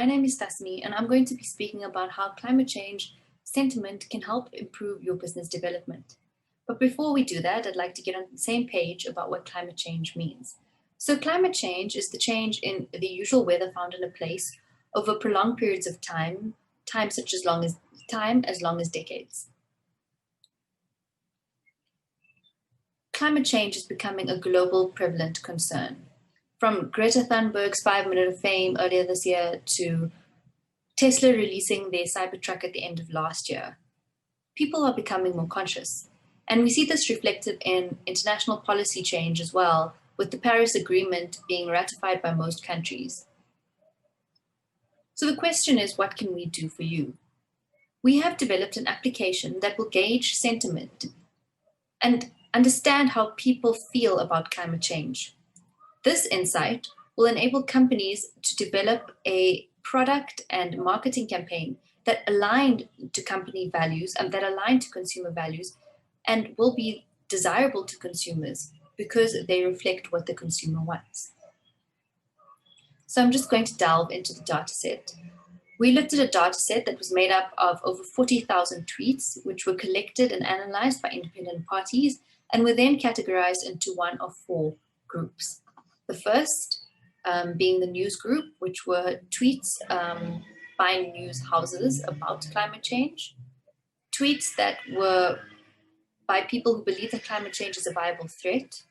name is Thasami, and I'm going to be speaking about how climate change sentiment can help improve your business development. But before we do that, I'd like to get on the same page about what climate change means. So climate change is the change in the usual weather found in a place over prolonged periods of time as long as decades. Climate change is becoming a global prevalent concern. From Greta Thunberg's 5 minute of fame earlier this year to Tesla releasing their Cybertruck at the end of last year, people are becoming more conscious. And we see this reflected in international policy change as well, with the Paris Agreement being ratified by most countries. So the question is, what can we do for you? We have developed an application that will gauge sentiment and understand how people feel about climate change. This insight will enable companies to develop a product and marketing campaign that align to company values and that align to consumer values and will be desirable to consumers because they reflect what the consumer wants. So I'm just going to delve into the data set. We looked at a data set that was made up of over 40,000 tweets, which were collected and analyzed by independent parties and were then categorized into one of four groups. The first being the news group, which were tweets by news houses about climate change, tweets that were by people who believe that climate change is a viable threat,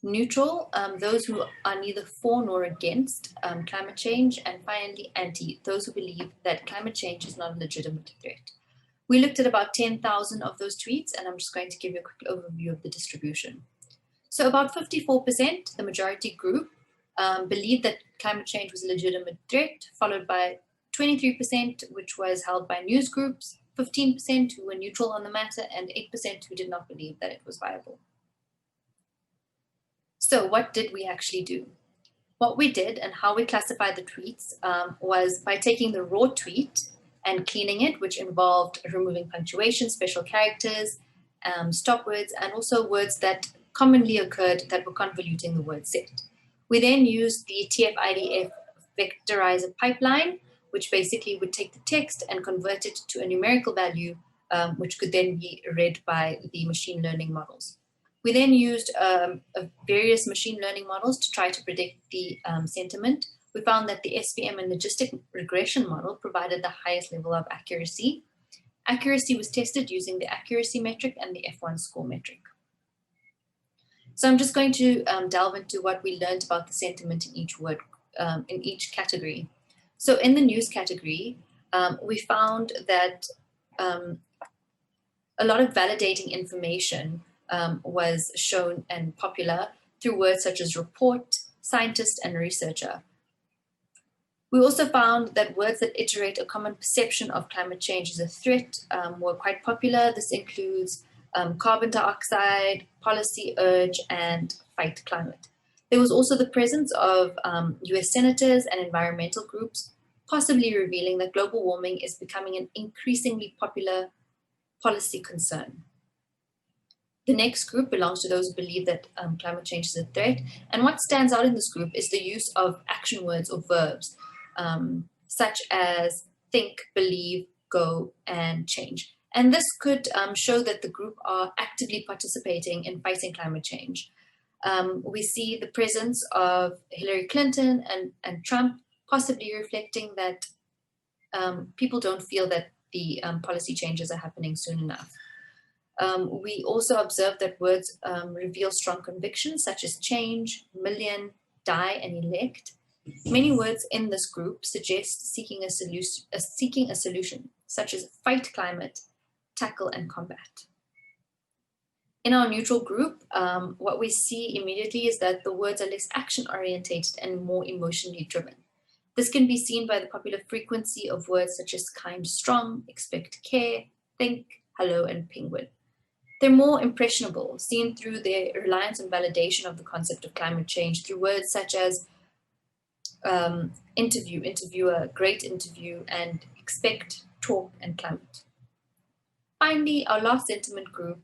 neutral, those who are neither for nor against climate change, and finally anti, those who believe that climate change is not a legitimate threat. We looked at about 10,000 of those tweets, and I'm just going to give you a quick overview of the distribution. So about 54%, the majority group, believed that climate change was a legitimate threat, followed by 23%, which was held by news groups, 15% who were neutral on the matter, and 8% who did not believe that it was viable. So what did we actually do? What we did and how we classified the tweets was by taking the raw tweet and cleaning it, which involved removing punctuation, special characters, stop words, and also words that commonly occurred that were convoluting the word set. We then used the TF-IDF vectorizer pipeline, which basically would take the text and convert it to a numerical value, which could then be read by the machine learning models. We then used various machine learning models to try to predict the sentiment. We found that the SVM and logistic regression model provided the highest level of accuracy. Accuracy was tested using the accuracy metric and the F1 score metric. So I'm just going to delve into what we learned about the sentiment in each word, in each category. So in the news category, we found that a lot of validating information was shown and popular through words such as report, scientist, and researcher. We also found that words that iterate a common perception of climate change as a threat were quite popular. This includes carbon dioxide, policy urge, and fight climate. There was also the presence of US senators and environmental groups, possibly revealing that global warming is becoming an increasingly popular policy concern. The next group belongs to those who believe that climate change is a threat. And what stands out in this group is the use of action words or verbs, such as think, believe, go, and change. And this could show that the group are actively participating in fighting climate change. We see the presence of Hillary Clinton and Trump possibly reflecting that people don't feel that the policy changes are happening soon enough. We also observe that words reveal strong convictions such as change, million, die, and elect. Many words in this group suggest seeking a solution, such as fight climate, tackle, and combat. In our neutral group, what we see immediately is that the words are less action-orientated and more emotionally driven. This can be seen by the popular frequency of words such as kind, strong, expect, care, think, hello, and penguin. They're more impressionable, seen through their reliance on validation of the concept of climate change through words such as interview, interviewer, great interview, and expect, talk, and climate. Finally, our last sentiment group,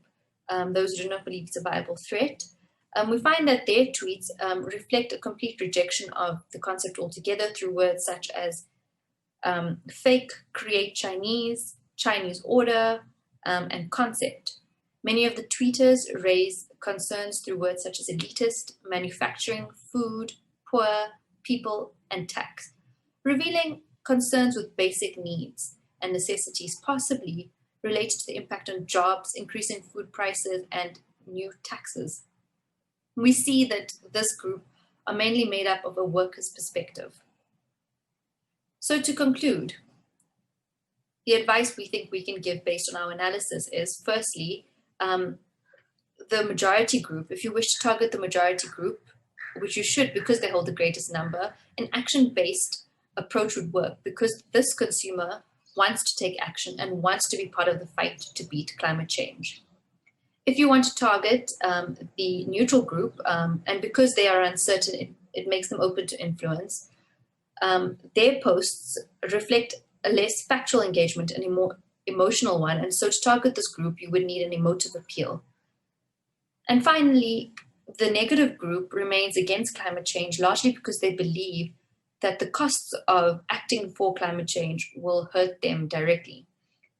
those who do not believe it's a viable threat, we find that their tweets reflect a complete rejection of the concept altogether through words such as Fake, Create Chinese, Chinese Order, and Concept. Many of the tweeters raise concerns through words such as elitist, manufacturing, food, poor, people, and tax, revealing concerns with basic needs and necessities possibly related to the impact on jobs, increasing food prices, and new taxes. We see that this group are mainly made up of a worker's perspective. So to conclude, the advice we think we can give based on our analysis is, firstly, the majority group. If you wish to target the majority group, which you should because they hold the greatest number, an action-based approach would work because this consumer wants to take action and wants to be part of the fight to beat climate change. If you want to target the neutral group, and because they are uncertain, it makes them open to influence, their posts reflect a less factual engagement and a more emotional one. And so to target this group, you would need an emotive appeal. And finally, the negative group remains against climate change largely because they believe that the costs of acting for climate change will hurt them directly.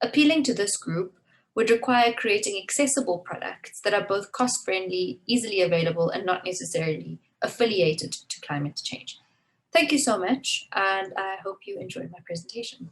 Appealing to this group would require creating accessible products that are both cost-friendly, easily available, and not necessarily affiliated to climate change. Thank you so much, and I hope you enjoyed my presentation.